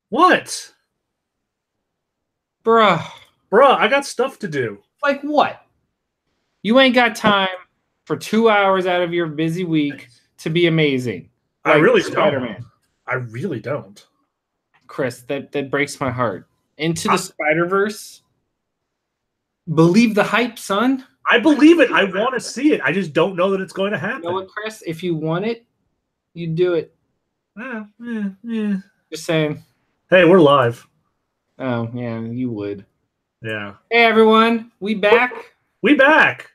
What? Bruh. Bruh, I got stuff to do. Like what? You ain't got time for 2 hours out of your busy week to be amazing. Like I really Spider-Man. don't. I really don't. Chris, that breaks my heart. Into the Spider-Verse? Believe the hype, son. I believe it. I want to see it. I just don't know that it's going to happen. You know what, Chris? If you want it, you do it. Yeah. Just saying. Hey, we're live. Oh, yeah, you would. Yeah. Hey, everyone. We back. We back.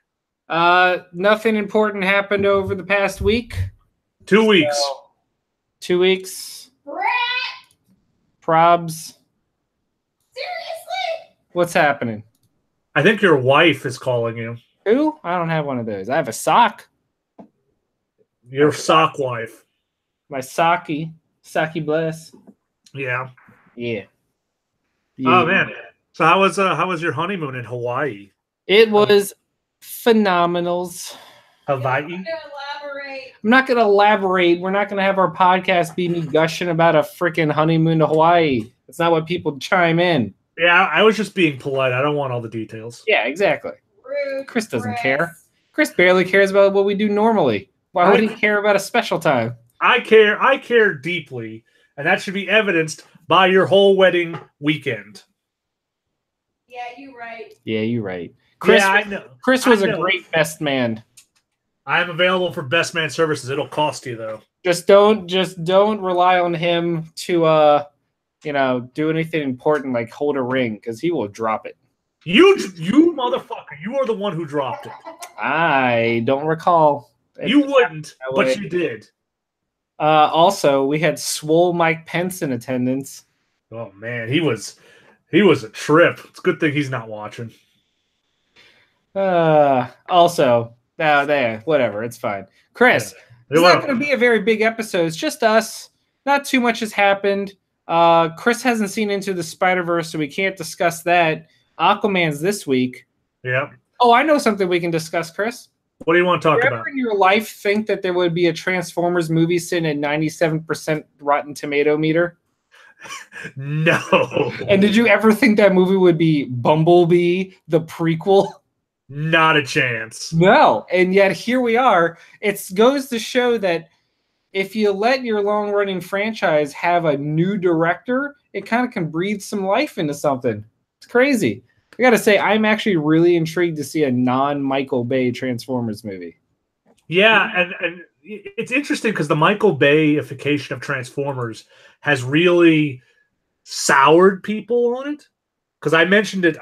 Nothing important happened over the past week. 2 weeks. 2 weeks. Probs. Seriously? What's happening? I think your wife is calling you. Who? I don't have one of those. I have a sock. Your sock wife. My Saki Bless. Yeah. Yeah. Oh man. So how was your honeymoon in Hawaii? It was phenomenals. Hawaii? I'm not going to elaborate. We're not going to have our podcast be me gushing about a freaking honeymoon to Hawaii. It's not what people chime in. Yeah, I was just being polite. I don't want all the details. Yeah, exactly. Rude, Chris doesn't care. Chris barely cares about what we do normally. Why would he care about a special time? I care deeply, and that should be evidenced by your whole wedding weekend. Yeah, you're right. Yeah, you're right. Chris, yeah, I know. Chris was a great best man. I'm available for best man services. It'll cost you though. Just don't rely on him to do anything important like hold a ring, because he will drop it. You motherfucker! You are the one who dropped it. I don't recall. You wouldn't, but you did. Also, we had swole Mike Pence in attendance. Oh man, he was a trip. It's a good thing he's not watching. Also, whatever, it's fine. Chris, it's not going to be a very big episode. It's just us. Not too much has happened. Chris hasn't seen Into the Spider-Verse, so we can't discuss that. Aquaman's this week. Yeah. Oh, I know something we can discuss, Chris. What do you want to talk about? Did you ever in your life think that there would be a Transformers movie sitting at 97% Rotten Tomato meter? No. And did you ever think that movie would be Bumblebee, the prequel? Not a chance. No. And yet here we are. It goes to show that if you let your long-running franchise have a new director, it kind of can breathe some life into something. It's crazy. I got to say, I'm actually really intrigued to see a non-Michael Bay Transformers movie. Yeah, and it's interesting because the Michael Bay-ification of Transformers has really soured people on it. Because I mentioned it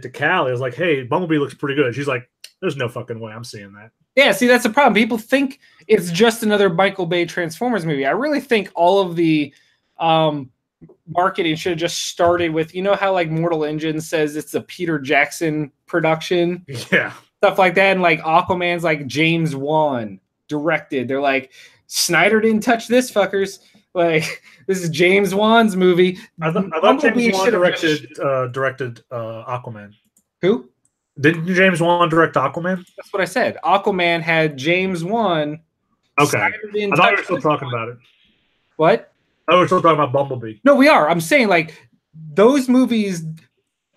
to Callie. I was like, hey, Bumblebee looks pretty good. She's like, there's no fucking way I'm seeing that. Yeah, see, that's the problem. People think it's just another Michael Bay Transformers movie. I really think all of the marketing should have just started with, you know how like Mortal Engine says it's a Peter Jackson production? Yeah. Stuff like that. And like Aquaman's like James Wan directed. They're like, Snyder didn't touch this, fuckers. Like, this is James Wan's movie. I thought James Wan directed Aquaman. Who? Didn't James Wan direct Aquaman? That's what I said. Aquaman had James Wan. Okay. I thought we were still talking about it. What? I thought we were still talking about Bumblebee. No, we are. I'm saying, like, those movies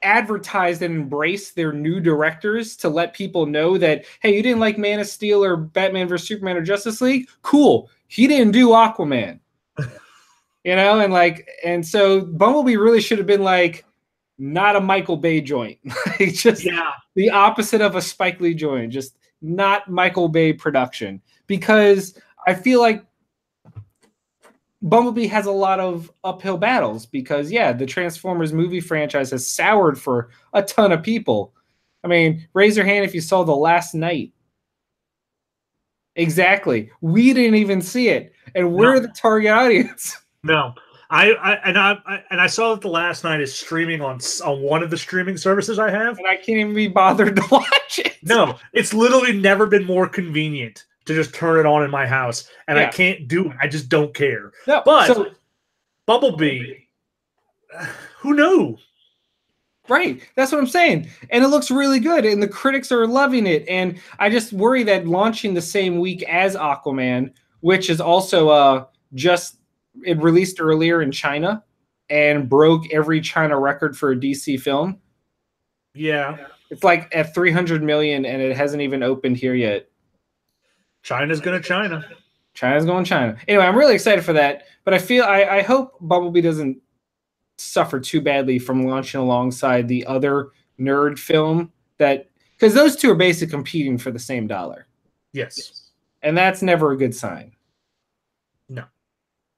advertised and embraced their new directors to let people know that, hey, you didn't like Man of Steel or Batman vs. Superman or Justice League? Cool. He didn't do Aquaman. And so Bumblebee really should have been like, not a Michael Bay joint. Just the opposite of a Spike Lee joint. Just not Michael Bay production. Because I feel like Bumblebee has a lot of uphill battles because, the Transformers movie franchise has soured for a ton of people. I mean, raise your hand if you saw The Last Night. Exactly. We didn't even see it. And we're the target audience. No. I saw that The Last Night is streaming on one of the streaming services I have. And I can't even be bothered to watch it. No, it's literally never been more convenient to just turn it on in my house. And I can't do it. I just don't care. No, but Bumblebee, who knew? Right. That's what I'm saying. And it looks really good. And the critics are loving it. And I just worry that launching the same week as Aquaman, which is also it released earlier in China. and broke every China record for a DC film. Yeah. It's like at 300 million, and it hasn't even opened here yet. China's going to China. China's going China. Anyway, I'm really excited for that, but I hope Bumblebee doesn't suffer too badly from launching alongside the other nerd film because those two are basically competing for the same dollar. Yes. And that's never a good sign. No.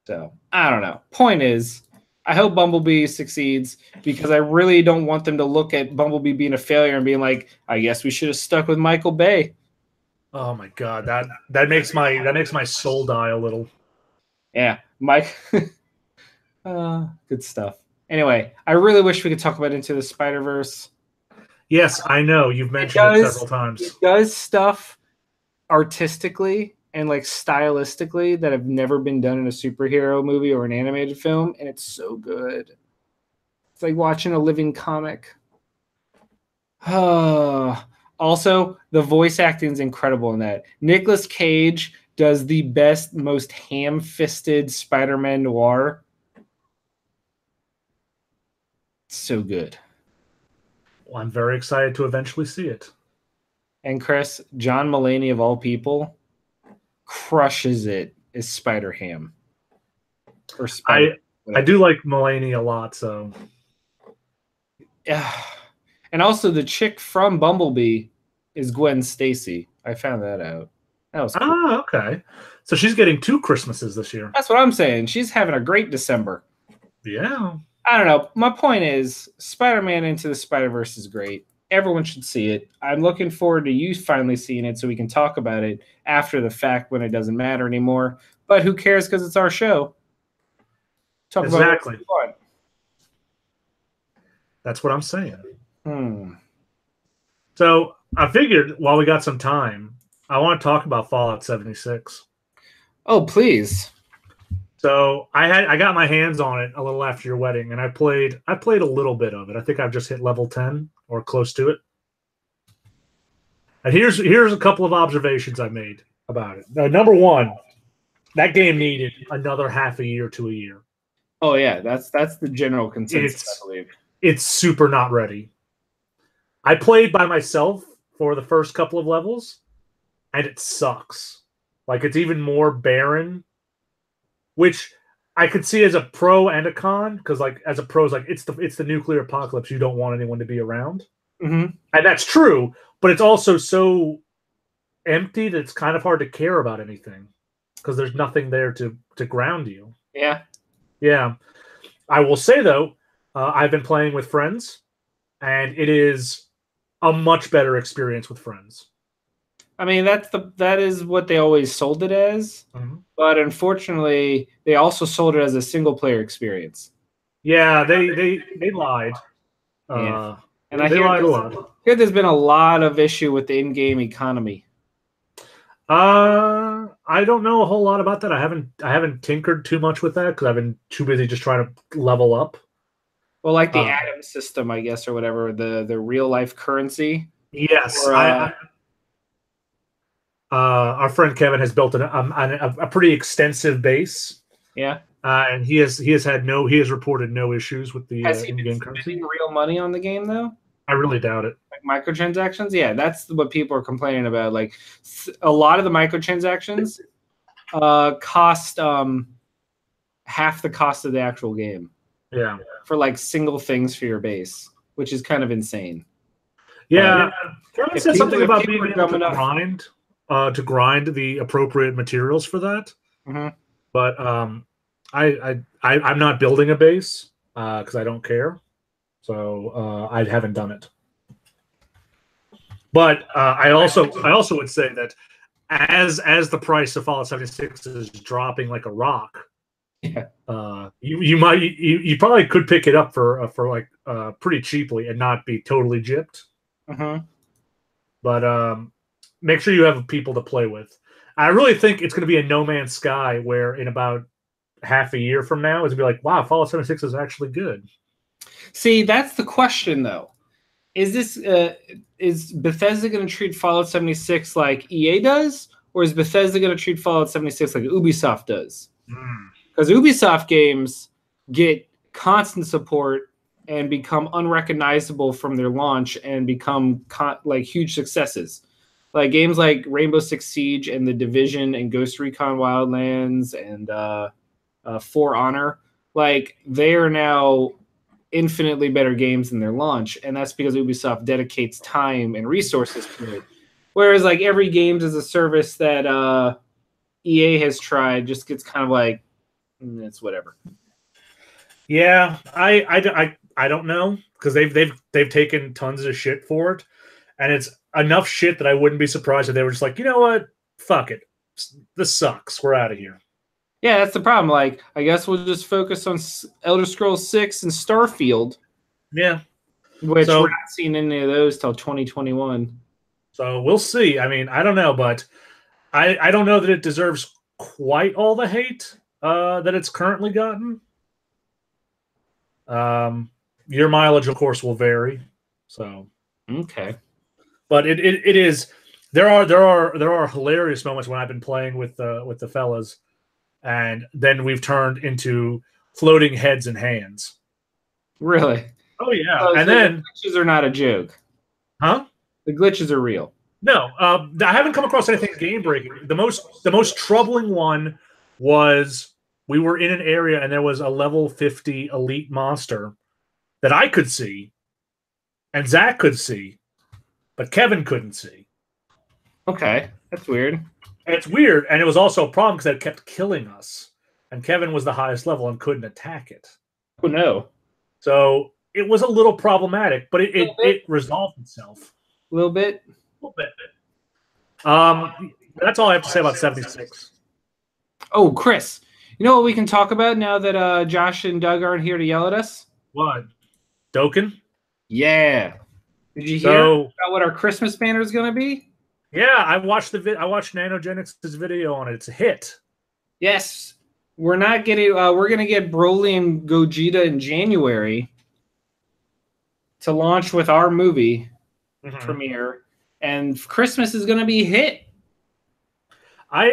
So, I don't know. Point is, I hope Bumblebee succeeds because I really don't want them to look at Bumblebee being a failure and being like, I guess we should have stuck with Michael Bay. Oh my god, that makes my soul die a little. Yeah, Mike. Good stuff. Anyway, I really wish we could talk about Into the Spider-Verse. Yes, I know. You've mentioned it several times. It does stuff artistically and like stylistically that have never been done in a superhero movie or an animated film, and it's so good. It's like watching a living comic. Also, the voice acting is incredible in that. Nicolas Cage does the best, most ham-fisted Spider-Man noir. So good. Well, I'm very excited to eventually see it. And Chris, John Mulaney of all people crushes it as Spider-Ham. Or Spider. I do like Mulaney a lot, so. Yeah. And also the chick from Bumblebee is Gwen Stacy. I found that out. That was cool. Ah, okay. So she's getting 2 Christmases this year. That's what I'm saying. She's having a great December. Yeah. I don't know. My point is Spider-Man Into the Spider-Verse is great. Everyone should see it. I'm looking forward to you finally seeing it so we can talk about it after the fact when it doesn't matter anymore. But who cares because it's our show. Talk exactly. About what's fun. That's what I'm saying. So I figured while we got some time, I want to talk about Fallout 76. Oh, please. So I got my hands on it a little after your wedding, and I played a little bit of it. I think I've just hit level 10 or close to it. And here's a couple of observations I made about it. Number one, that game needed another half a year to a year. Oh yeah, that's the general consensus, I believe. It's super not ready. I played by myself for the first couple of levels, and it sucks. Like, it's even more barren, which I could see as a pro and a con, because like as a pro, it's the nuclear apocalypse. You don't want anyone to be around, and that's true. But it's also so empty that it's kind of hard to care about anything because there's nothing there to ground you. Yeah. I will say though, I've been playing with friends, and it is a much better experience with friends. I mean, that is what they always sold it as, but unfortunately, they also sold it as a single player experience. Yeah, they lied. Yeah. And they lied a lot. Here, there's been a lot of issue with the in-game economy. I don't know a whole lot about that. I haven't tinkered too much with that because I've been too busy just trying to level up. Well, like the Atom system, I guess, or whatever, the real life currency. Yes, our friend Kevin has built a pretty extensive base. Yeah, and he has reported no issues with the in-game currency. Real money on the game though? I really doubt it. Like microtransactions, yeah, that's what people are complaining about. Like a lot of the microtransactions cost half the cost of the actual game. Yeah, for like single things for your base, which is kind of insane. Yeah, Kevin said something about being able to grind the appropriate materials for that. But I'm not building a base because I don't care, so I haven't done it. But I also would say that as the price of Fallout 76 is dropping like a rock, you probably could pick it up for like pretty cheaply and not be totally gypped. But make sure you have people to play with. I really think it's going to be a No Man's Sky where in about half a year from now, it's going to be like, wow, Fallout 76 is actually good. See, that's the question, though. Is Bethesda going to treat Fallout 76 like EA does, or is Bethesda going to treat Fallout 76 like Ubisoft does? Because Ubisoft games get constant support and become unrecognizable from their launch and become like huge successes. Like games like Rainbow Six Siege and The Division and Ghost Recon Wildlands and For Honor, like they are now infinitely better games than their launch, and that's because Ubisoft dedicates time and resources to it. Whereas like every games as a service that EA has tried just gets kind of like it's whatever. Yeah, I don't know because they've taken tons of shit for it, and it's enough shit that I wouldn't be surprised if they were just like, you know what, fuck it, this sucks, we're out of here. Yeah, that's the problem. Like, I guess we'll just focus on Elder Scrolls 6 and Starfield. Yeah, which we're not seeing any of those till 2021. So we'll see. I mean, I don't know, but I don't know that it deserves quite all the hate that it's currently gotten. Your mileage, of course, will vary. So okay, but it is there are hilarious moments when I've been playing with the fellas, and then we've turned into floating heads and hands. Really? Oh yeah, and then the glitches are not a joke, huh? The glitches are real. No, I haven't come across anything game breaking. The most troubling one was we were in an area and there was a level 50 elite monster that I could see, and Zach could see, but Kevin couldn't see. Okay, that's weird. And it's weird, and it was also a problem because it kept killing us, and Kevin was the highest level and couldn't attack it. Oh no! So it was a little problematic, but it resolved itself. A little bit. A little bit. That's all I have to say about 76. Oh, Chris, you know what we can talk about now that Josh and Doug aren't here to yell at us? What? Doken? Yeah. Did you hear about what our Christmas banner is going to be? Yeah, I watched I watched Nanogenics' video on it. It's a hit. Yes. We're not getting. We're going to get Broly and Gogeta in January to launch with our movie premiere, and Christmas is going to be a hit. I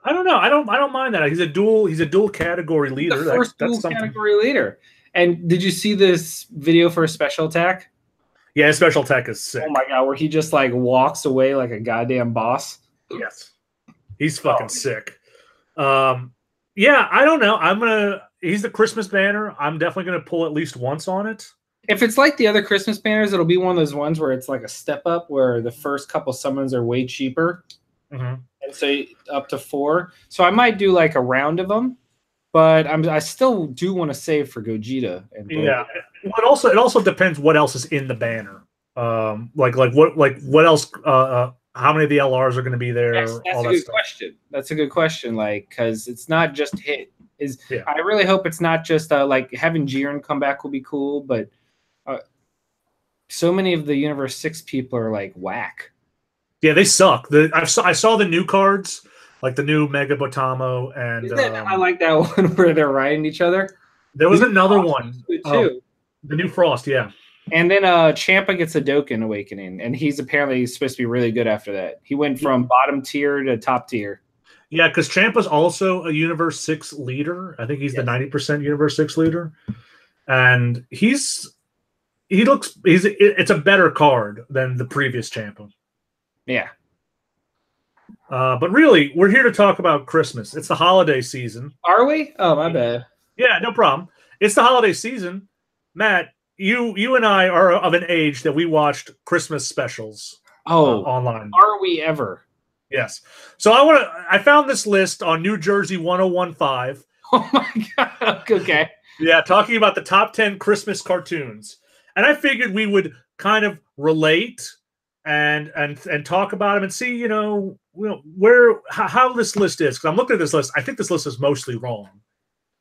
don't know. I don't mind that. He's a dual category leader. The first dual category leader. And did you see this video for Special Attack? Yeah, Special Attack is sick. Oh my god, where he just like walks away like a goddamn boss. Yes, he's fucking sick. Yeah, I don't know. He's the Christmas banner. I'm definitely gonna pull at least once on it. If it's like the other Christmas banners, it'll be one of those ones where it's like a step up, where the first couple summons are way cheaper, and so up to 4. So I might do like a round of them, but I still do want to save for Gogeta. And yeah, it also depends what else is in the banner. Like what else? How many of the LRs are going to be there? That's a good question. That's a good question. Like, because it's not just hit. I really hope it's not just like having Jiren come back will be cool, but so many of the Universe 6 people are like whack. Yeah, they suck. I saw the new cards, like the new Mega Botamo, and I like that one where they're riding each other. There was another one too. The new Frost, yeah. And then Champa gets a Dokkan Awakening, and he's apparently supposed to be really good after that. He went from bottom tier to top tier. Yeah, because Champa's also a Universe 6 leader. I think he's the 90% Universe 6 leader. And it's a better card than the previous Champa. Yeah. But really, we're here to talk about Christmas. It's the holiday season. Are we? Oh, my bad. Yeah, no problem. It's the holiday season. Matt, you and I are of an age that we watched Christmas specials online. Are we ever? Yes. So I found this list on New Jersey 1015. Oh my god. Okay. Yeah, talking about the top 10 Christmas cartoons. And I figured we would kind of relate and talk about them and see, how this list is. Because I'm looking at this list. I think this list is mostly wrong.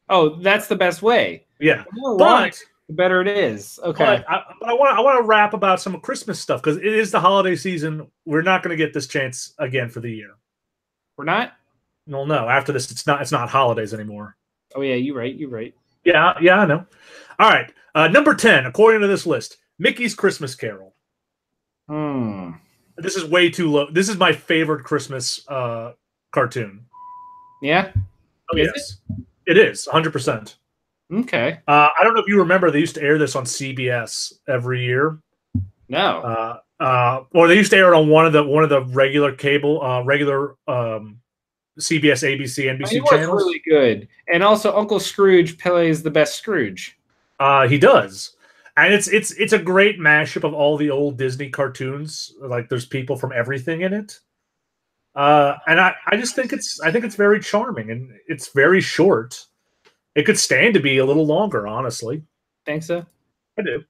Oh, that's the best way. Yeah. The more wrong, the better it is. Okay. But I want to rap about some Christmas stuff because it is the holiday season. We're not going to get this chance again for the year. We're not? Well, no. After this, it's not holidays anymore. Oh yeah, you're right. Yeah, I know. All right. Number 10, according to this list, Mickey's Christmas Carol. This is way too low. This is my favorite Christmas cartoon. Yeah? Oh, yes. It is, 100%. Okay. I don't know if you remember, they used to air this on CBS every year. No. Or they used to air it on one of the regular cable, regular CBS, ABC, NBC He was channels. really good. And also Uncle Scrooge plays the best Scrooge. He does. And it's a great mashup of all the old Disney cartoons. Like there's people from everything in it. And I just think it's very charming, and it's very short. It could stand to be a little longer, honestly. Think so? I do.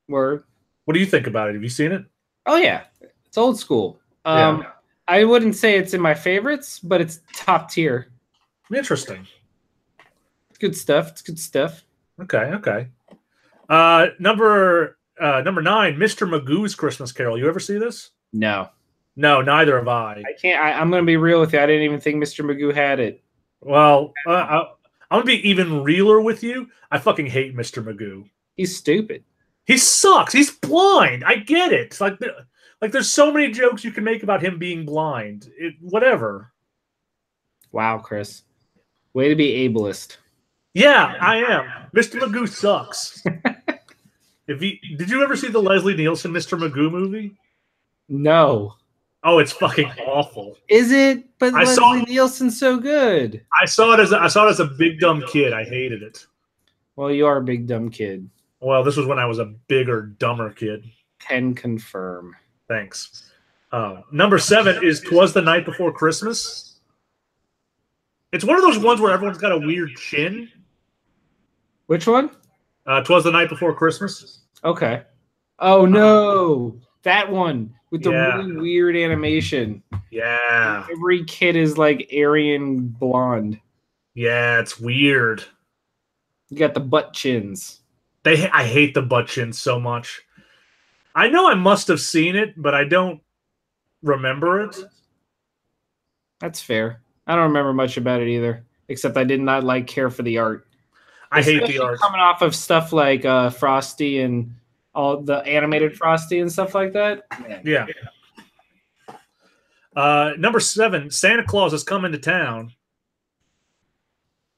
Word. What do you think about it? Have you seen it? Oh yeah. It's old school. Yeah. I wouldn't say it's in my favorites, but it's top tier. Interesting. Good stuff. It's good stuff. Okay. Number 9, Mr. Magoo's Christmas Carol. You ever see this? No. No, neither have I. I can't. I'm going to be real with you. I didn't even think Mr. Magoo had it. Well, I'm going to be even realer with you. I fucking hate Mr. Magoo. He's stupid. He sucks. He's blind. I get it. Like there's so many jokes you can make about him being blind. Whatever. Wow, Chris. Way to be ableist. Yeah, I am. Mr. Magoo sucks. Did you ever see the Leslie Nielsen Mr. Magoo movie? No. Oh, it's fucking awful. Is it? But I Leslie Nielsen's so good. I saw it as a big dumb kid. I hated it. Well, you are a big dumb kid. Well, this was when I was a bigger, dumber kid. Can confirm. Thanks. Number 7 is 'Twas the Night Before Christmas. It's one of those ones where everyone's got a weird chin. Which one? 'Twas the Night Before Christmas. Okay. Oh no, that one with the really weird animation. Yeah. Every kid is like Aryan blonde. Yeah, it's weird. You got the butt chins. I hate the butt chins so much. I know I must have seen it, but I don't remember it. That's fair. I don't remember much about it either, except I did not care for the art. I hate the art. Coming off of stuff like Frosty and all the animated Frosty and stuff like that. Man. Yeah. Number 7, Santa Claus is coming to town.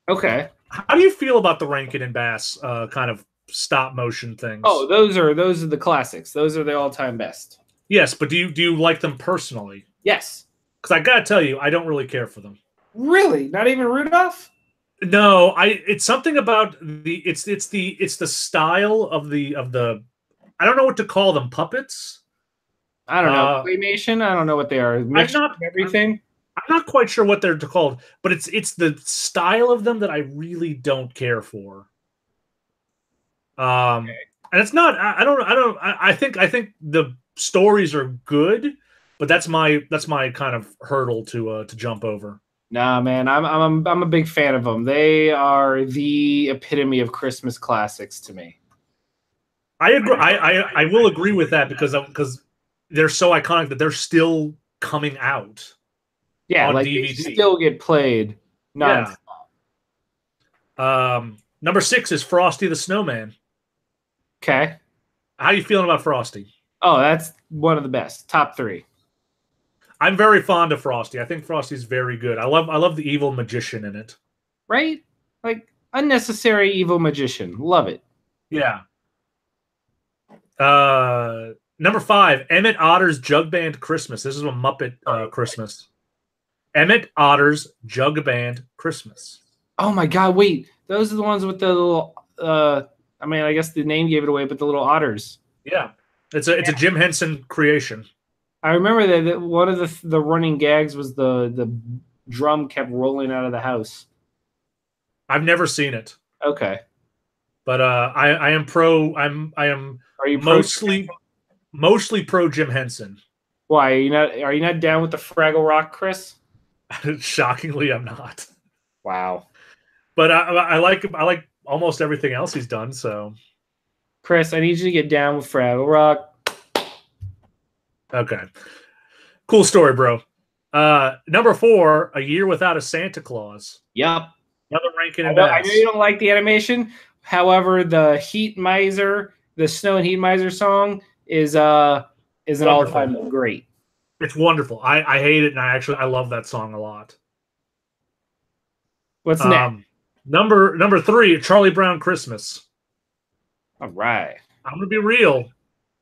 Okay. How do you feel about the Rankin and Bass kind of stop motion things? Oh, those are the classics. Those are the all-time best. Yes, but do you like them personally? Yes. Because I gotta tell you, I don't really care for them. Really? Not even Rudolph? No, it's something about it's the style of the I don't know what to call them, puppets. I don't know. Claymation? I don't know what they are. Everything. I'm not quite sure what they're called, but it's the style of them that I really don't care for. Okay. And it's not. I think the stories are good, but that's my kind of hurdle to jump over. Nah, man, I'm a big fan of them. They are the epitome of Christmas classics to me. I agree. I will agree with that because they're so iconic that they're still coming out. Yeah, on like DVD. they still get played. Yeah. Number 6 is Frosty the Snowman. Okay. How are you feeling about Frosty? Oh, that's one of the best. Top 3. I'm very fond of Frosty. I think Frosty's very good. I love the evil magician in it. Right? Like unnecessary evil magician. Love it. Yeah. Number 5, Emmett Otter's Jug Band Christmas. This is a Muppet Christmas. Emmett Otter's Jug Band Christmas. Oh my God! Wait, those are the ones with the little. I mean, I guess the name gave it away, but the little otters. Yeah, it's a Jim Henson creation. I remember that one of the running gags was the drum kept rolling out of the house. I've never seen it. Okay, but I am pro. I am. Are you mostly pro Jim Henson? Why are you not down with the Fraggle Rock, Chris? Shockingly, I'm not. Wow. But I like almost everything else he's done. So, Chris, I need you to get down with Fraggle Rock. Okay. Cool story, bro. Number 4, A Year Without a Santa Claus. Yep. Another Rankin and Bass. Bass. I know you don't like the animation. However, the Snow and Heat Miser song is an all-time great. It's wonderful. I hate it, and I love that song a lot. What's next? Number 3, Charlie Brown Christmas. All right. I'm gonna be real.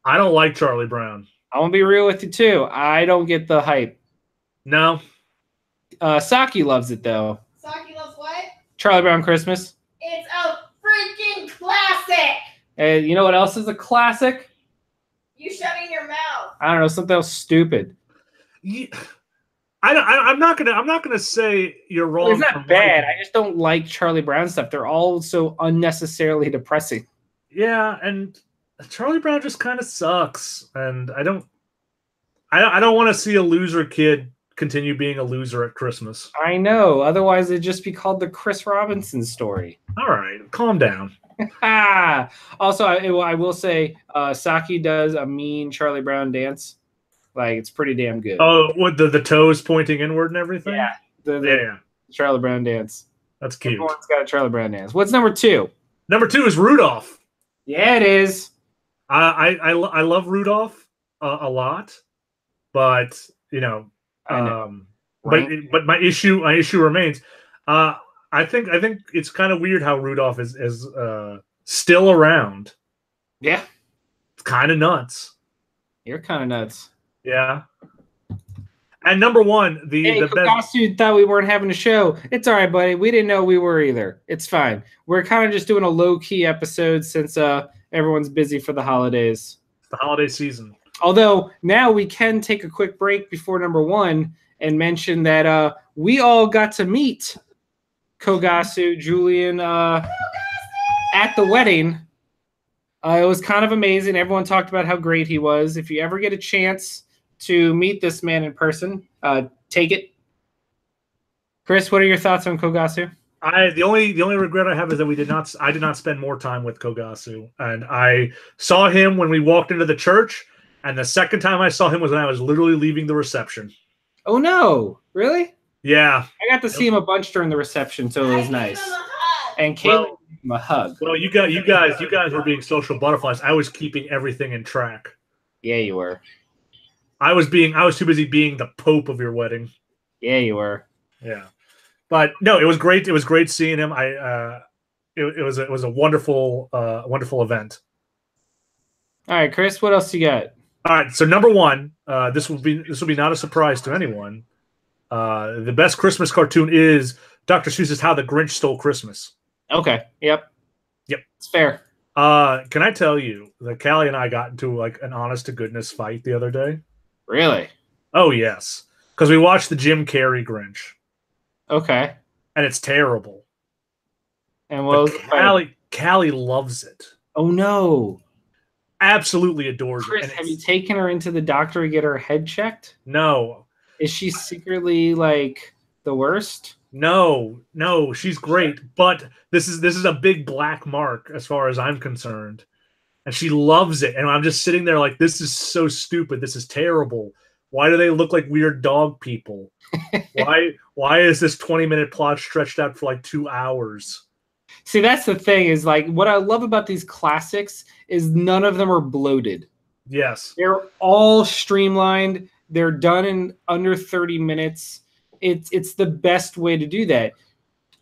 I don't like Charlie Brown. I want to be real with you too. I don't get the hype. No. Saki loves it though. Saki loves what? Charlie Brown Christmas. It's a freaking classic. And you know what else is a classic? You shutting your mouth. I don't know, something else stupid. Yeah. I'm not gonna say you're wrong. It's not bad. I just don't like Charlie Brown stuff. They're all so unnecessarily depressing. Yeah, and Charlie Brown just kind of sucks, and I don't want to see a loser kid continue being a loser at Christmas. I know. Otherwise, it'd just be called the Chris Robinson story. All right, calm down. Also, I will say, Saki does a mean Charlie Brown dance. Like, it's pretty damn good. Oh, with the toes pointing inward and everything? Yeah. The Yeah. Charlie Brown dance. That's cute. Everyone's got a Charlie Brown dance. What's number 2? Number 2 is Rudolph. Yeah, it is. I love Rudolph a lot, but you know, Right? but my issue remains. I think it's kind of weird how Rudolph is still around. Yeah. It's kind of nuts. You're kind of nuts. Yeah. And number 1, the best. Kogasu thought we weren't having a show. It's all right, buddy. We didn't know we were either. It's fine. We're kind of just doing a low-key episode since everyone's busy for the holidays. It's the holiday season. Although now we can take a quick break before number 1 and mention that we all got to meet Kogasu, Julian, at the wedding. It was kind of amazing. Everyone talked about how great he was. If you ever get a chance to meet this man in person, take it. Chris, what are your thoughts on Kogasu? The only regret I have is that I did not spend more time with Kogasu, and I saw him when we walked into the church, and the second time I saw him was when I was literally leaving the reception. Oh no, really? Yeah, I got to see him a bunch during the reception, so it was nice. And Caitlin gave him a hug. Well, you guys were being social butterflies. I was keeping everything in track. Yeah, you were. I was too busy being the Pope of your wedding. Yeah, you were. Yeah, but no, it was great. It was great seeing him. It was a wonderful event. All right, Chris, what else you got? All right, so number 1, this will be not a surprise to anyone. The best Christmas cartoon is Dr. Seuss's How the Grinch Stole Christmas. Okay. Yep. It's fair. Can I tell you that Callie and I got into like an honest to goodness fight the other day? Really? Oh yes, because we watched the Jim Carrey Grinch. Okay. And it's terrible. And what was Callie loves it. Oh no. Absolutely adores Chris, it. have you taken her into the doctor to get her head checked? No. Is she secretly like the worst? No, she's great, but this is a big black mark as far as I'm concerned. And she loves it. And I'm just sitting there like, this is so stupid. This is terrible. Why do they look like weird dog people? Why is this 20-minute plot stretched out for like 2 hours? See, that's the thing is like what I love about these classics is none of them are bloated. Yes. They're all streamlined. They're done in under 30 minutes. It's the best way to do that.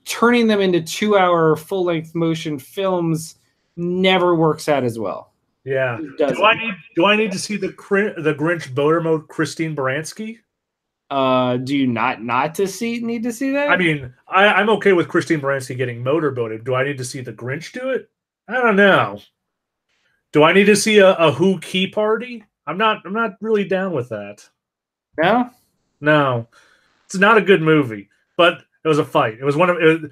Turning them into 2-hour full-length motion films never works out as well. Yeah. Do I need to see the Grinch Boater Mode Christine Baranski? Do you not need to see that? I mean, I'm okay with Christine Baranski getting motorboated. Do I need to see the Grinch do it? I don't know. Do I need to see a Who Key Party? I'm not really down with that. No. It's not a good movie, but it was a fight. It was the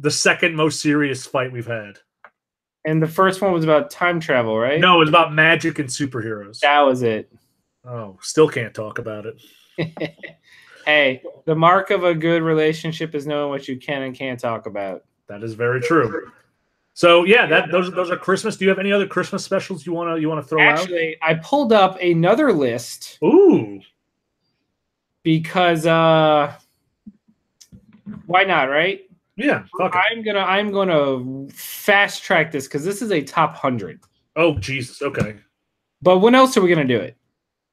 second most serious fight we've had. And the first one was about time travel, right? No, it was about magic and superheroes. That was it. Oh, still can't talk about it. Hey, the mark of a good relationship is knowing what you can and can't talk about. That is very true. So yeah, those are Christmas. Do you have any other Christmas specials you want to throw out? Actually, I pulled up another list. Ooh. Because why not, right? Yeah, fuck it. I'm gonna fast track this because this is a top 100. Oh Jesus, okay. But when else are we gonna do it?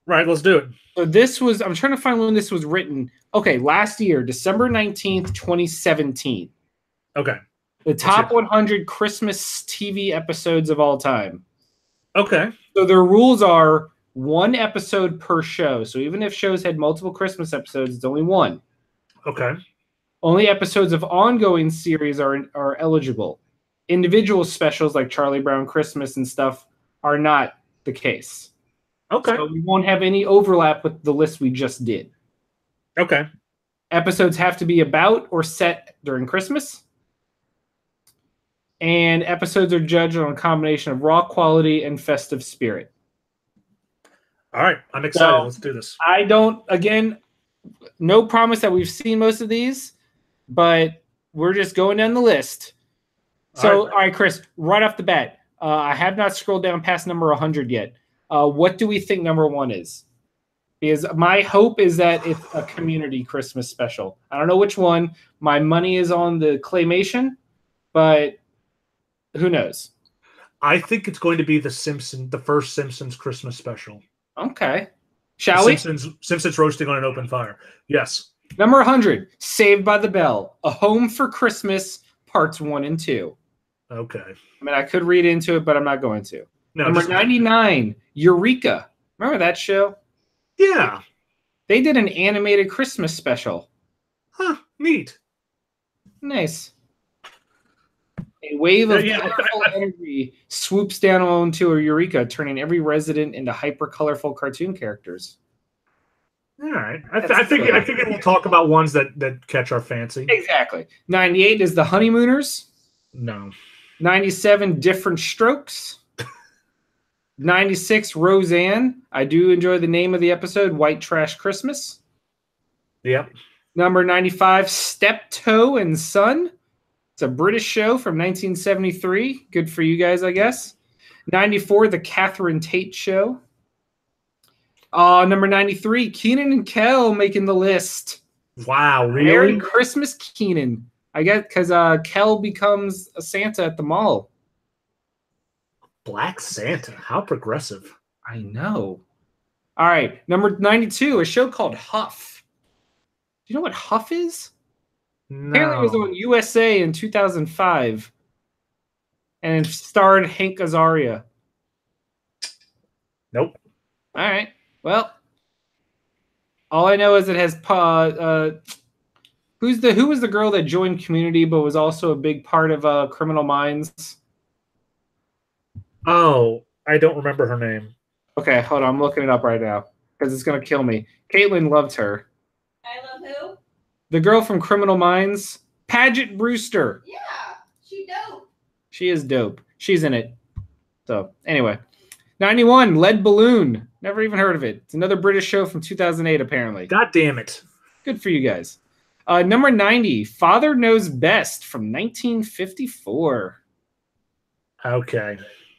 Right, let's do it. So this was, I'm trying to find when this was written. Okay, last year, December 19th, 2017. Okay. The top 100 Christmas TV episodes of all time. Okay. So their rules are one episode per show. So even if shows had multiple Christmas episodes, it's only one. Okay. Only episodes of ongoing series are eligible. Individual specials like Charlie Brown Christmas and stuff are not the case. Okay. So we won't have any overlap with the list we just did. Okay. Episodes have to be about or set during Christmas. And episodes are judged on a combination of raw quality and festive spirit. All right. I'm excited. So, let's do this. I don't, again, no promise that we've seen most of these, but we're just going down the list. So, all right, Chris, right off the bat, I have not scrolled down past number 100 yet. What do we think number 1 is? Because my hope is that it's a community Christmas special. I don't know which one. My money is on the Claymation, but who knows? I think it's going to be the first Simpsons Christmas special. Okay. Shall we? Simpsons roasting on an open fire. Yes. Number 100, Saved by the Bell, A Home for Christmas, parts 1 and 2. Okay. I mean, I could read into it, but I'm not going to. No, Number 99, Eureka. Remember that show? Yeah. They did an animated Christmas special. Huh. Neat. Nice. A wave of colorful energy swoops down onto a Eureka, turning every resident into hyper-colorful cartoon characters. All right. I think we'll talk about ones that catch our fancy. Exactly. 98 is The Honeymooners. No. 97, Different Strokes. 96, Roseanne. I do enjoy the name of the episode, White Trash Christmas. Yep. Number 95, Steptoe and Son. It's a British show from 1973. Good for you guys, I guess. 94, The Catherine Tate Show. Number 93, Keenan and Kel making the list. Wow, really? Merry Christmas, Keenan. I guess because Kel becomes a Santa at the mall. Black Santa. How progressive. I know. All right. Number 92, a show called Huff. Do you know what Huff is? No. Apparently it was on USA in 2005. And it starred Hank Azaria. Nope. All right. Well, all I know is it has who was the girl that joined Community but was also a big part of Criminal Minds? Oh, I don't remember her name. Okay, hold on. I'm looking it up right now because it's going to kill me. Caitlin loved her. I love who? The girl from Criminal Minds, Paget Brewster. Yeah, she dope. She is dope. She's in it. So, anyway. 91, Lead Balloon. Never even heard of it. It's another British show from 2008, apparently. God damn it. Good for you guys. Number 90, Father Knows Best from 1954. Okay.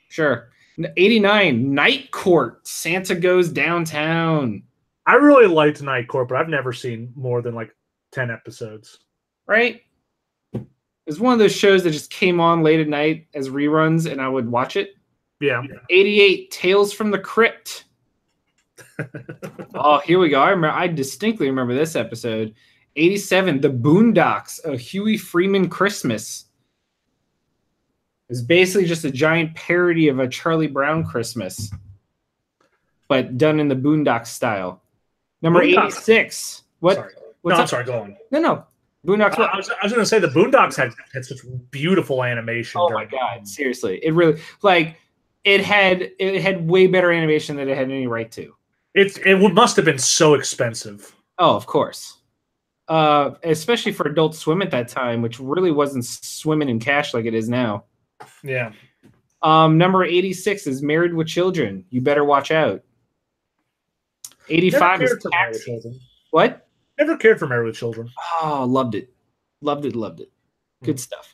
Sure. 89, Night Court. Santa Goes Downtown. I really liked Night Court, but I've never seen more than like 10 episodes. Right? It was one of those shows that just came on late at night as reruns, and I would watch it. Yeah. 88, Tales from the Crypt. Oh, here we go. I distinctly remember this episode. 87, The Boondocks, A Huey Freeman Christmas. It's basically just a giant parody of a Charlie Brown Christmas, but done in the Boondocks style. Number 86. What? Sorry. What's I'm up? sorry, go on. No. Boondocks. I was going to say the Boondocks had such beautiful animation. Oh my god! Seriously, it really it had way better animation than it had any right to. It must have been so expensive. Oh, of course. Especially for Adult Swim at that time, which really wasn't swimming in cash like it is now. Yeah. Number 86 is Married with Children. You better watch out. 85 is Taxi. What? Never cared for Married with Children. Oh, loved it. Loved it. Good stuff.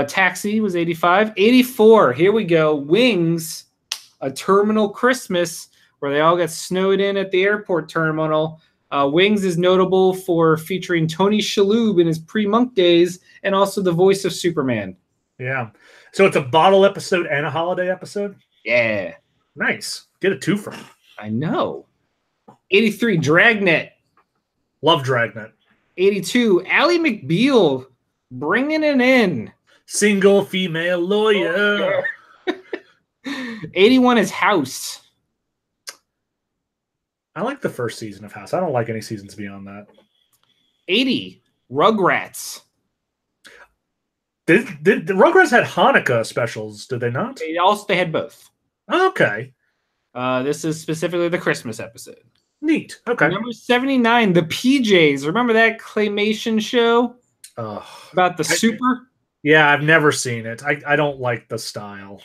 Taxi was 85. 84, here we go. Wings, A Terminal Christmas, where they all got snowed in at the airport terminal. Wings is notable for featuring Tony Shalhoub in his pre-Monk days and also the voice of Superman. Yeah. So it's a bottle episode and a holiday episode? Yeah. Nice. Get a twofer. I know. 83, Dragnet. Love Dragnet. 82, Ally McBeal, bringing it in. Single female lawyer. 81 is House. I like the first season of House. I don't like any seasons beyond that. 80, Rugrats. Did the Rugrats had Hanukkah specials? Did they not? They had both. Okay. This is specifically the Christmas episode. Neat. Okay. Number 79, the PJs. Remember that claymation show about the super? Yeah, I've never seen it. I don't like the style.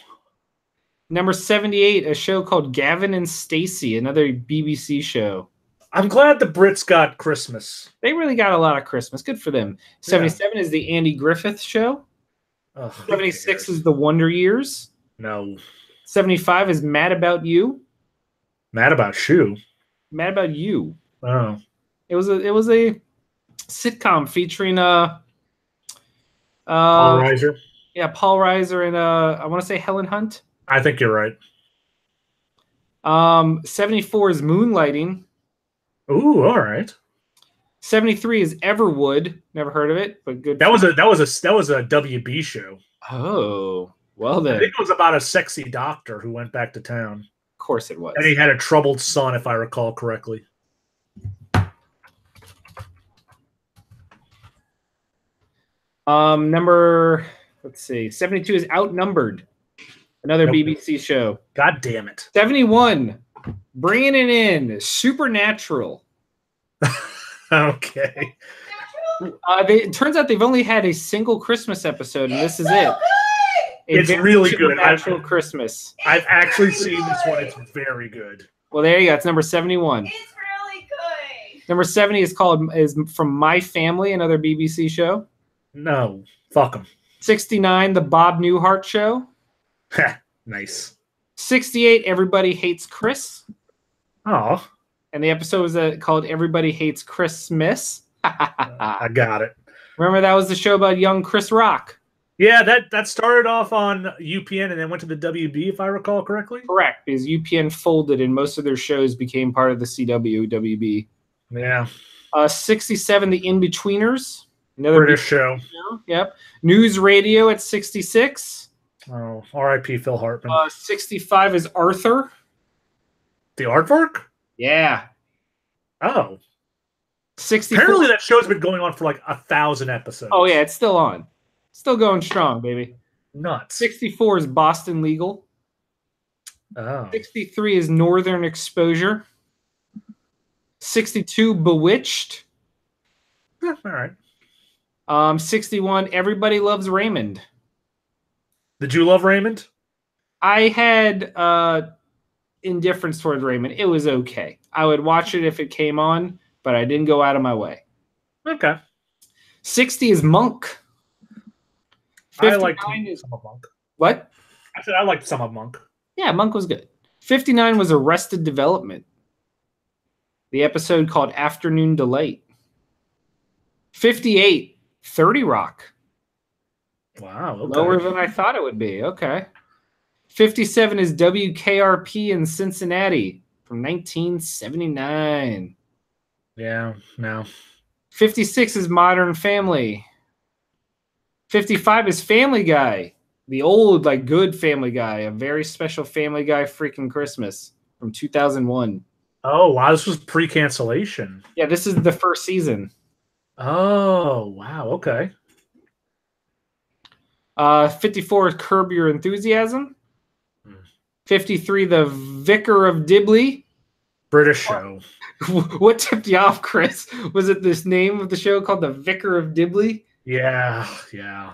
Number 78, a show called Gavin and Stacey, another BBC show. I'm glad the Brits got Christmas. They really got a lot of Christmas. Good for them. 77 is the Andy Griffith Show. 76 is the Wonder Years. No. 75 is Mad About You. Mad About Shoe. Mad About You. Oh. It was a sitcom featuring Paul Reiser. Yeah, Paul Reiser and I want to say Helen Hunt. I think you're right. 74 is Moonlighting. Ooh, all right. 73 is Everwood. Never heard of it, but good. That was a WB show. Oh, well then. I think it was about a sexy doctor who went back to town. Of course it was. And he had a troubled son, if I recall correctly. Number, let's see, 72 is Outnumbered. Another BBC show. God damn it. 71, bringing it in, Supernatural. Okay. It turns out they've only had a single Christmas episode, and this is it. It's really good. Supernatural Christmas. I've actually seen this one. It's very good. Well, there you go. It's number 71. It's really good. Number 70 is from My Family, another BBC show. No. Fuck them. 69, The Bob Newhart Show. Nice. 68, Everybody Hates Chris. Oh. And the episode was called Everybody Hates Christmas. I got it. Remember that was the show about young Chris Rock? Yeah, that started off on UPN and then went to the WB, if I recall correctly. Correct, because UPN folded and most of their shows became part of the CW, WB. Yeah. 67, The In-Betweeners. Another British show. Yep. News Radio at 66. Oh, R.I.P. Phil Hartman. 65 is Arthur. The Aardvark? Yeah. Oh. 64. Apparently that show's been going on for like 1,000 episodes. Oh, yeah, it's still on. Still going strong, baby. Nuts. 64 is Boston Legal. Oh. 63 is Northern Exposure. 62, Bewitched. Yeah, all right. 61, Everybody Loves Raymond. Did you love Raymond? I had indifference towards Raymond. It was okay. I would watch it if it came on, but I didn't go out of my way. Okay. 60 is Monk. I liked some of Monk. What? I said I liked some of Monk. Yeah, Monk was good. 59 was Arrested Development. The episode called Afternoon Delight. 58, 30 Rock. Wow. Okay. Lower than I thought it would be. Okay. 57 is WKRP in Cincinnati from 1979. Yeah, no. 56 is Modern Family. 55 is Family Guy. The old, like, good Family Guy. A very special Family Guy freaking Christmas from 2001. Oh, wow. This was pre-cancellation. Yeah, this is the first season. Oh, wow. Okay. 54 is Curb Your Enthusiasm. 53, The Vicar of Dibley. British show. What tipped you off, Chris? Was it this name of the show called The Vicar of Dibley? Yeah, yeah.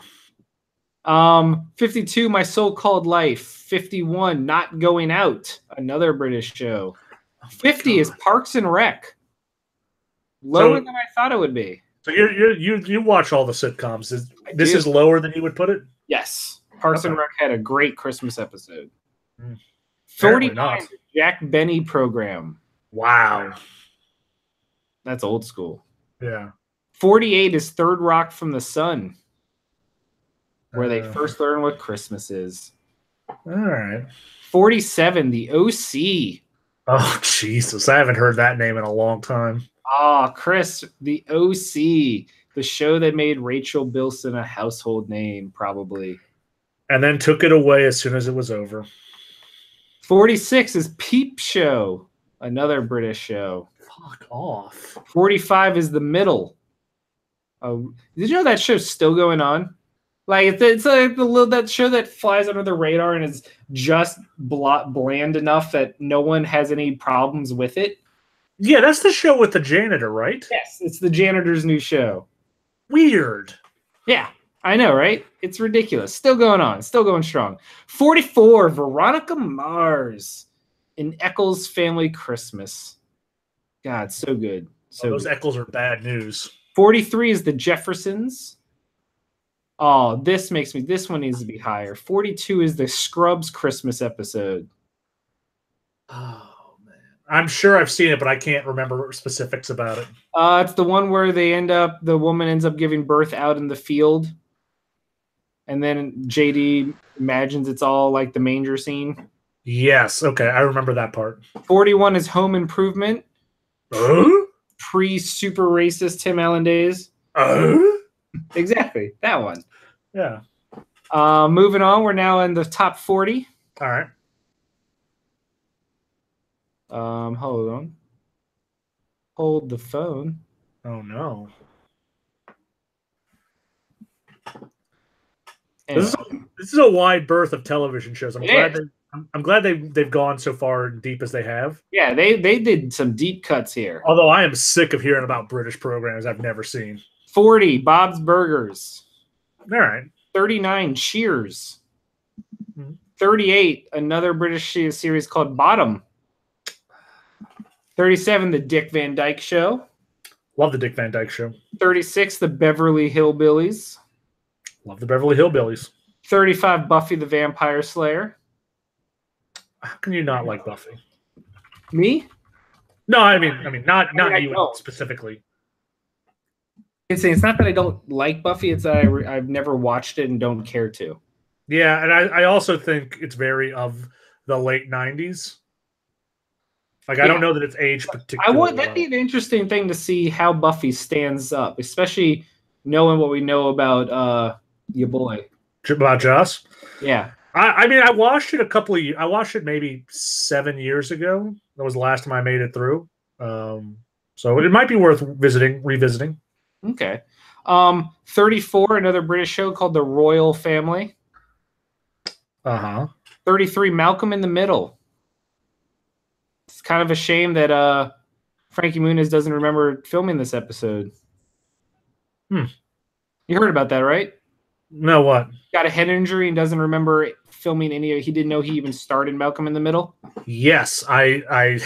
52, My So-Called Life. 51, Not Going Out. Another British show. 50 is Parks and Rec. Lower than I thought it would be. So you watch all the sitcoms. This is lower than you would put it? Yes. Parks and Rec had a great Christmas episode. 49 Apparently not. is Jack Benny Program. Wow. That's old school. Yeah. 48 is Third Rock from the Sun, where they first learn what Christmas is. All right. 47, The OC. Oh, Jesus. I haven't heard that name in a long time. Oh, Chris, the OC, the show that made Rachel Bilson a household name, probably. And then took it away as soon as it was over. 46 is Peep Show, another British show. Fuck off. 45 is The Middle. Did you know that show's still going on? Like it's like that show that flies under the radar and is just bland enough that no one has any problems with it. Yeah, that's the show with the janitor, right? Yes, it's the janitor's new show. Weird. Yeah, I know, right? It's ridiculous. Still going on. Still going strong. 44, Veronica Mars in Eccles Family Christmas. God, so good. So those good. Eccles are bad news. 43 is The Jeffersons. Oh, this one needs to be higher. 42 is the Scrubs Christmas episode. Oh, man. I'm sure I've seen it, but I can't remember specifics about it. It's the one where the woman ends up giving birth out in the field. And then JD imagines it's all like the manger scene. Yes. Okay. I remember that part. 41 is Home Improvement. Pre-super racist Tim Allen days. Exactly. That one. Yeah. Moving on. We're now in the top 40. All right. Hold on. Hold the phone. Oh, no. Anyway. This is a wide berth of television shows. I'm glad they've gone so far deep as they have. Yeah, they did some deep cuts here. Although I am sick of hearing about British programs I've never seen. 40, Bob's Burgers. All right. 39, Cheers. 38, another British series called Bottom. 37, The Dick Van Dyke Show. Love the Dick Van Dyke Show. 36, The Beverly Hillbillies. Love the Beverly Hillbillies. 35, Buffy the Vampire Slayer. How can you not like Buffy? Me? No, I mean, not you don't. specifically. It's not that I don't like Buffy. It's that I've never watched it and don't care to. Yeah, and I also think it's very of the late 90s. Like, I don't know that it's aged particularly that'd be an interesting thing to see how Buffy stands up, especially knowing what we know about your boy. About Joss? Yeah. I mean, I watched it I watched it maybe 7 years ago. That was the last time I made it through. So it might be worth revisiting. Okay. 34, another British show called The Royal Family. 33, Malcolm in the Middle. It's kind of a shame that Frankie Muniz doesn't remember filming this episode. You heard about that, right? No, what? Got a head injury and doesn't remember filming any. He didn't know he even starred in Malcolm in the Middle. Yes, I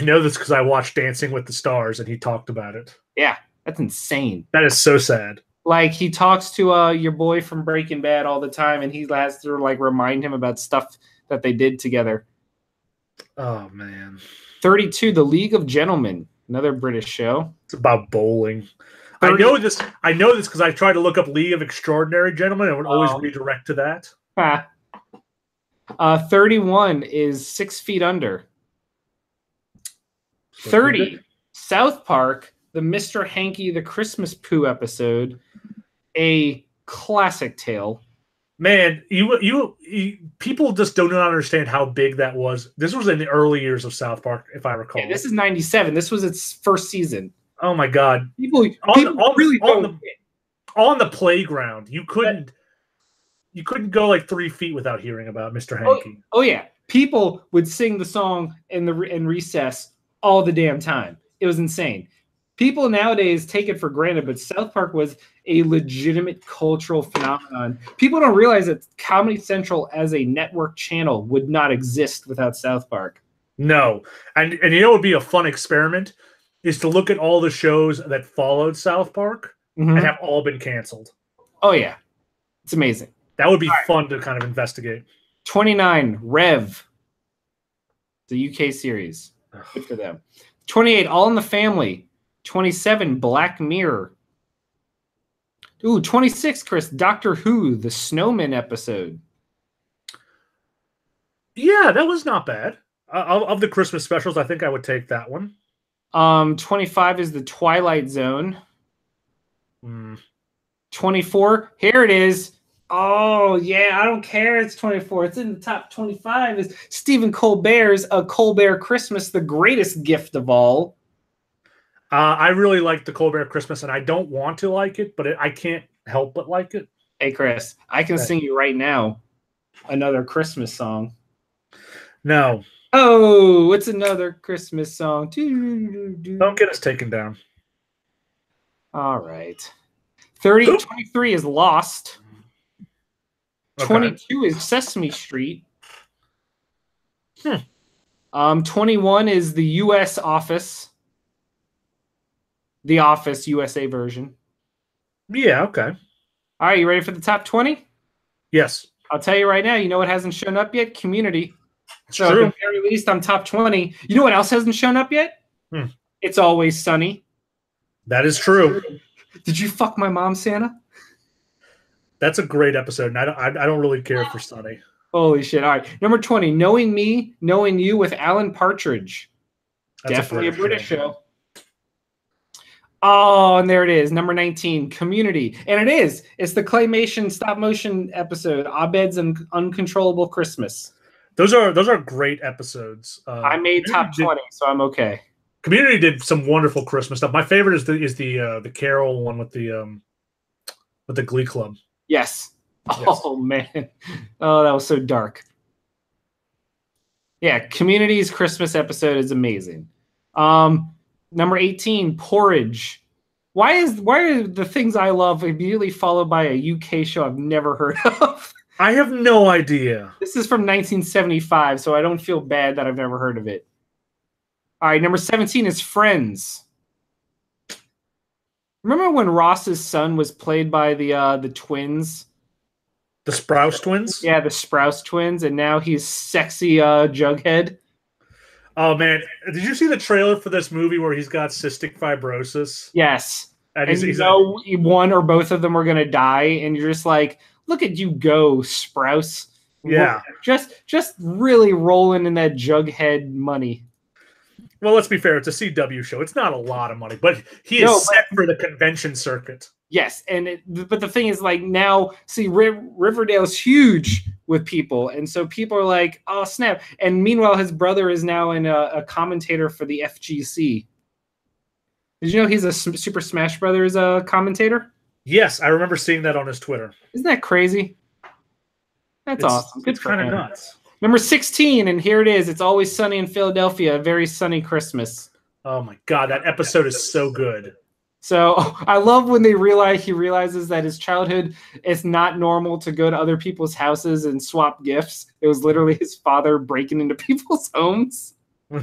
know this because I watched Dancing with the Stars and he talked about it. Yeah, that's insane. That is so sad. Like, he talks to your boy from Breaking Bad all the time, and he has to like remind him about stuff that they did together. Oh man. 32, The League of Gentlemen, another British show. It's about bowling. I know this because I tried to look up League of Extraordinary Gentlemen and would always redirect to that. 31 is 6 Feet Under. 30, South Park, the Mr. Hanky the Christmas Poo episode, a classic tale. Man, you people just do not understand how big that was. This was in the early years of South Park, if I recall. Yeah, this is 97. This was its first season. Oh my God! People really don't. On the playground, you couldn't go like 3 feet without hearing about Mr. Hanky. Oh yeah, people would sing the song in recess all the damn time. It was insane. People nowadays take it for granted, but South Park was a legitimate cultural phenomenon. People don't realize that Comedy Central as a network channel would not exist without South Park. No, and you know what would be a fun experiment is to look at all the shows that followed South Park and have all been canceled. Oh yeah, it's amazing. That would be fun to kind of investigate. 29, Rev, the UK series. Good for them. 28, All in the Family. 27, Black Mirror. Ooh, 26, Chris, Doctor Who, the Snowman episode. Yeah, that was not bad. Of the Christmas specials, I think I would take that one. 25 is the Twilight Zone. Mm. 24, here it is. Oh, yeah, I don't care. It's 24. It's in the top 25 is Stephen Colbert's A Colbert Christmas, the greatest gift of all. I really like the Colbert Christmas, and I don't want to like it, but I can't help but like it. Hey, Chris, I can sing you right now another Christmas song. No. Oh, it's another Christmas song. Don't get us taken down. All right. 23 is Lost. Okay. 22 is Sesame Street. 21 is the U.S. Office. The Office USA version. Yeah, okay. All right, you ready for the top 20? Yes. I'll tell you right now, you know what hasn't shown up yet? Community. So true. at the very least, I'm top 20. You know what else hasn't shown up yet? It's Always Sunny. That is true. Did you fuck my mom, Santa? That's a great episode, and I don't really care for Sunny. Holy shit. All right. Number 20, Knowing Me, Knowing You with Alan Partridge. That's definitely a British show. Oh, and there it is. Number 19, Community. And it is. It's the claymation stop motion episode, Abed's Uncontrollable Christmas. Those are great episodes. I made top 20, so I'm okay. Community did some wonderful Christmas stuff. My favorite is the Carol one with the Glee Club. Yes. Oh man. Oh, that was so dark. Yeah, Community's Christmas episode is amazing. Number 18, Porridge. Why are the things I love immediately followed by a UK show I've never heard of? I have no idea. This is from 1975, so I don't feel bad that I've never heard of it. All right, number 17 is Friends. Remember when Ross's son was played by the twins? The Sprouse twins? Yeah, the Sprouse twins, and now he's sexy Jughead. Oh, man. Did you see the trailer for this movie where he's got cystic fibrosis? Yes. And you know one or both of them are going to die, and you're just like, look at you go, Sprouse. Yeah. Just really rolling in that Jughead money. Well, let's be fair. It's a CW show. It's not a lot of money, but he is set for the convention circuit. Yes, but the thing is, like, now, see, Riverdale's huge with people, and so people are like, oh, snap. And meanwhile, his brother is now a commentator for the FGC. Did you know he's a Super Smash Brothers commentator? Yes, I remember seeing that on his Twitter. Isn't that crazy? That's awesome. It's kind of nuts. Number 16, and here it is. It's Always Sunny in Philadelphia, a very sunny Christmas. Oh my God, that episode is so good. So I love when he realizes that his childhood, it's not normal to go to other people's houses and swap gifts. It was literally his father breaking into people's homes. I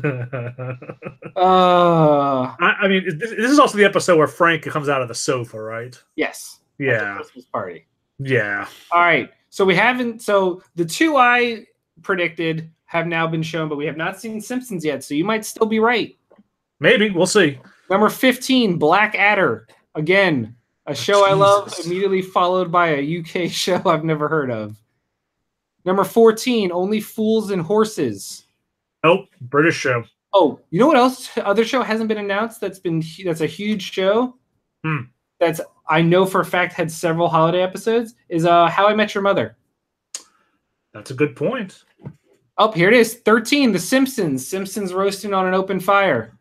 mean, this is also the episode where Frank comes out of the sofa, right? Yes. Yeah. Christmas party. Yeah. All right. So the two I predicted have now been shown, but we have not seen Simpsons yet. So you might still be right. Maybe. We'll see. Number 15, Black Adder. Again, a show I love, immediately followed by a UK show I've never heard of. Number 14, Only Fools and Horses. Nope, British show. Oh, you know what else? Other show hasn't been announced that's a huge show. That's I know for a fact had several holiday episodes. Is How I Met Your Mother. That's a good point. Oh, here it is. 13, The Simpsons. Simpsons roasting on an open fire.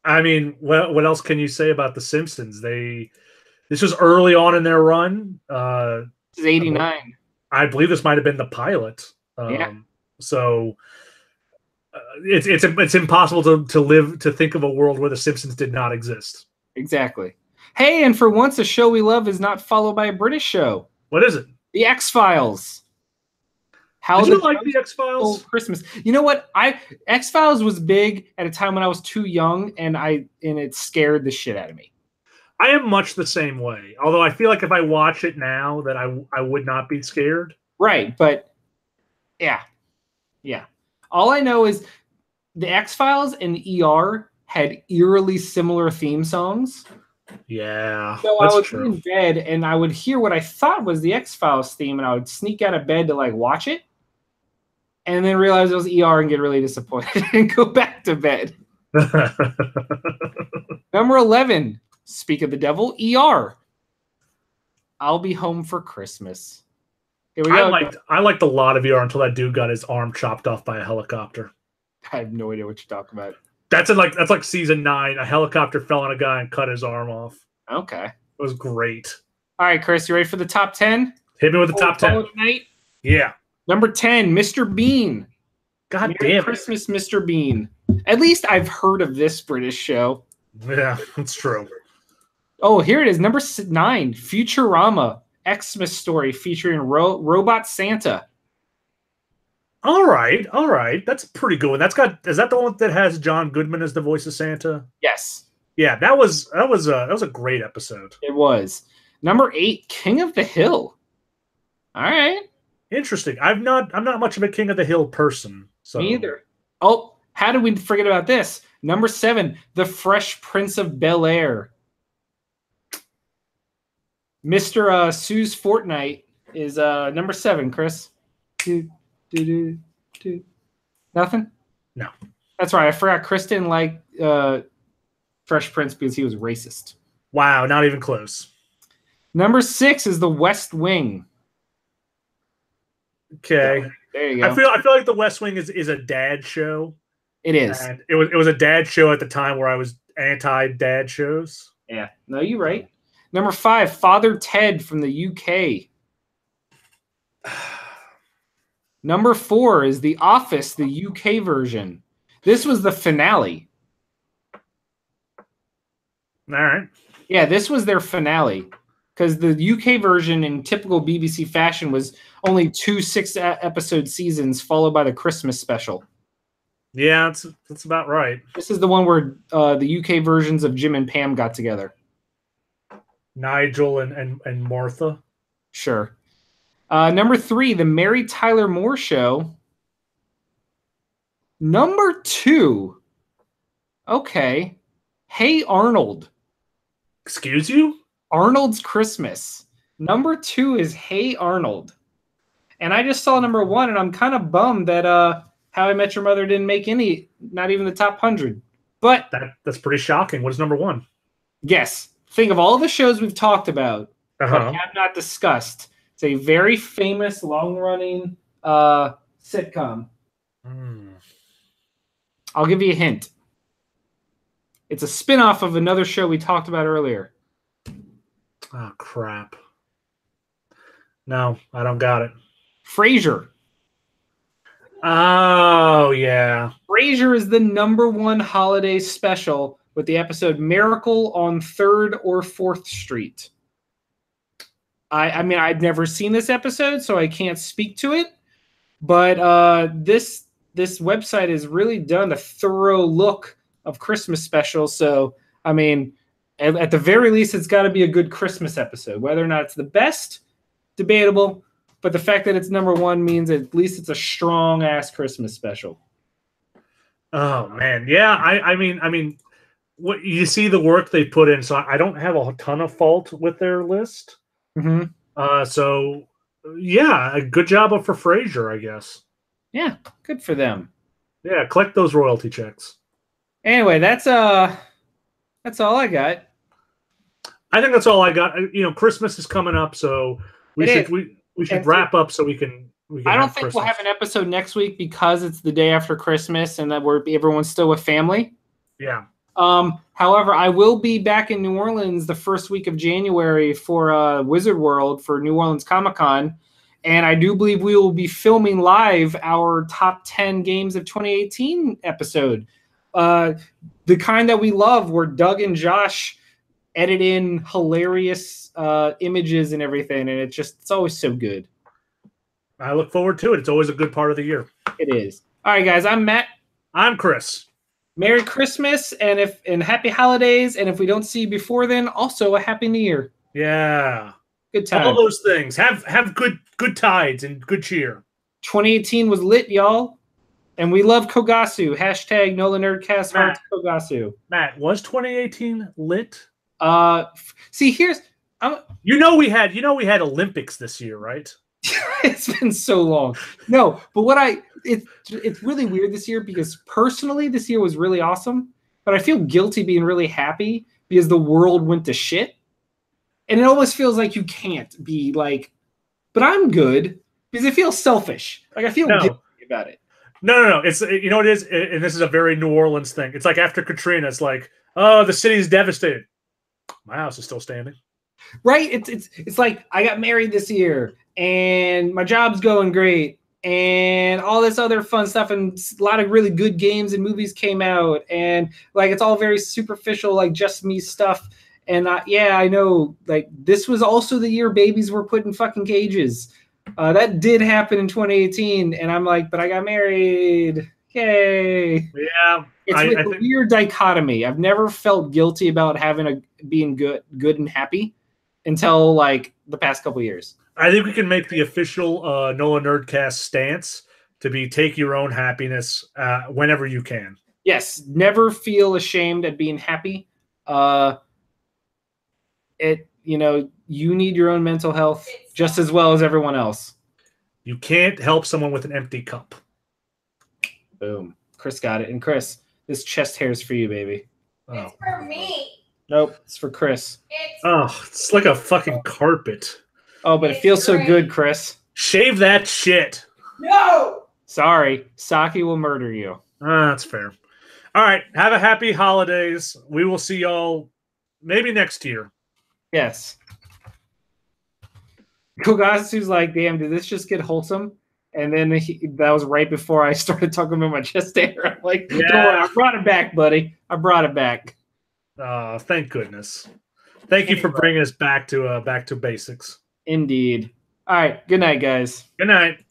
I mean, what else can you say about The Simpsons? This was early on in their run. This is 89. I believe this might have been the pilot. Yeah. So it's impossible to think of a world where The Simpsons did not exist. Exactly. Hey, and for once, a show we love is not followed by a British show. What is it? The X-Files. Did you like the X-Files? Christmas. You know what? X-Files was big at a time when I was too young, and it scared the shit out of me. I am much the same way. Although I feel like if I watch it now, that I would not be scared. Right, but yeah. All I know is the X-Files and ER had eerily similar theme songs. Yeah, so I would be in bed and I would hear what I thought was the X-Files theme, and I would sneak out of bed to like watch it. and then realize it was ER and get really disappointed and go back to bed. Number 11, speak of the devil, ER. I'll be home for Christmas. Here we go. I liked a lot of ER until that dude got his arm chopped off by a helicopter. I have no idea what you're talking about. That's like season 9. A helicopter fell on a guy and cut his arm off. Okay. It was great. All right, Chris, you ready for the top 10? Hit me with the top 10. Tonight? Yeah. Number 10, Mr. Bean. God Merry damn Christmas, Mr. Bean. At least I've heard of this British show. Yeah, that's true. Oh, here it is. Number 9, Futurama. Xmas story featuring Robot Santa. All right. That's a pretty good one. Is that the one that has John Goodman as the voice of Santa? Yes. Yeah, that was a great episode. It was. Number 8, King of the Hill. All right. Interesting. I'm not much of a King of the Hill person. So. Me either. Oh, how did we forget about this? Number 7, The Fresh Prince of Bel-Air. Mr. Sue's Fortnite is number 7, Chris. Nothing? No. That's right. I forgot Chris didn't like Fresh Prince because he was racist. Wow, not even close. Number 6 is The West Wing. Okay. There you go. I feel like The West Wing is a dad show. It is. And it was a dad show at the time where I was anti-dad shows. Yeah. No, you're right. Number 5, Father Ted from the UK. Number 4 is The Office, the UK version. This was the finale. All right. Yeah, this was their finale. Because the UK version, in typical BBC fashion, was only 2 6-episode seasons, followed by the Christmas special. Yeah, that's about right. This is the one where the UK versions of Jim and Pam got together. Nigel and Martha. Sure. Number 3, The Mary Tyler Moore Show. Number 2. Okay. Hey Arnold. Excuse you? Arnold's Christmas. Number 2 is Hey Arnold. And I just saw number 1, and I'm kind of bummed that How I Met Your Mother didn't make not even the top 100. But that's pretty shocking. What is number 1? Yes. Think of all the shows we've talked about but have not discussed. It's a very famous, long-running sitcom. I'll give you a hint. It's a spin-off of another show we talked about earlier. Oh, crap. No, I don't got it. Frasier. Oh, yeah. Frasier is the number 1 holiday special with the episode Miracle on 3rd or 4th Street. I mean, I've never seen this episode, so I can't speak to it. But this website has really done a thorough look of Christmas specials. So, I mean, at the very least, it's got to be a good Christmas episode. Whether or not it's the best, debatable. But the fact that it's number 1 means at least it's a strong-ass Christmas special. Oh, man. Yeah, I mean, what you see the work they put in, so I don't have a ton of fault with their list. Mm-hmm. So, yeah, a good job for Frasier, I guess. Yeah, good for them. Yeah, collect those royalty checks. Anyway, that's all I got. I think that's all I got. You know, Christmas is coming up, so we should wrap up so we can I don't think we'll have an episode next week because it's the day after Christmas and that everyone's still with family. Yeah. However, I will be back in New Orleans the first week of January for Wizard World for New Orleans Comic-Con. And I do believe we will be filming live our top 10 games of 2018 episode. The kind that we love, where Doug and Josh edit in hilarious images and everything. And it's always so good. I look forward to it. It's always a good part of the year. It is. All right, guys, I'm Matt. I'm Chris. Merry Christmas and happy holidays. And if we don't see you before then, also a happy New Year. Yeah. Good time. All those things. Have good tides and good cheer. 2018 was lit, y'all. And we love Kogasu. Hashtag NOLAnerdcast hearts Kogasu. Matt, was 2018 lit? See, here's we had Olympics this year, right? It's been so long. No, but what it's really weird this year because personally this year was really awesome, but I feel guilty being really happy because the world went to shit. And it almost feels like you can't be like, but I'm good because it feels selfish. Like I feel guilty about it. No. It's, you know what it is? And this is a very New Orleans thing. It's like after Katrina, it's like, oh, the city's devastated. My house is still standing. Right? It's like I got married this year and my job's going great and all this other fun stuff and a lot of really good games and movies came out and like it's all very superficial, like just me stuff. And I know like this was also the year babies were put in fucking cages. That did happen in 2018, and I'm like, but I got married. Yay! Yeah, it's a weird dichotomy. I've never felt guilty about being good and happy until like the past couple years. I think we can make the official NOLA Nerdcast stance to be take your own happiness whenever you can. Yes, never feel ashamed at being happy. You need your own mental health just as well as everyone else. You can't help someone with an empty cup. Boom. Chris got it. And Chris, this chest hair is for you, baby. It's for me. Nope, it's for Chris. It's like a fucking carpet. Oh, but it feels so good, Chris. Shave that shit. No! Sorry. Saki will murder you. That's fair. All right. Have a happy holidays. We will see y'all maybe next year. Yes. Kogasu's like, damn, did this just get wholesome? And then that was right before I started talking about my chest hair. I'm like, don't worry, I brought it back, buddy. I brought it back. Thank goodness. Thank you for bringing us back to basics. Indeed. All right. Good night, guys. Good night.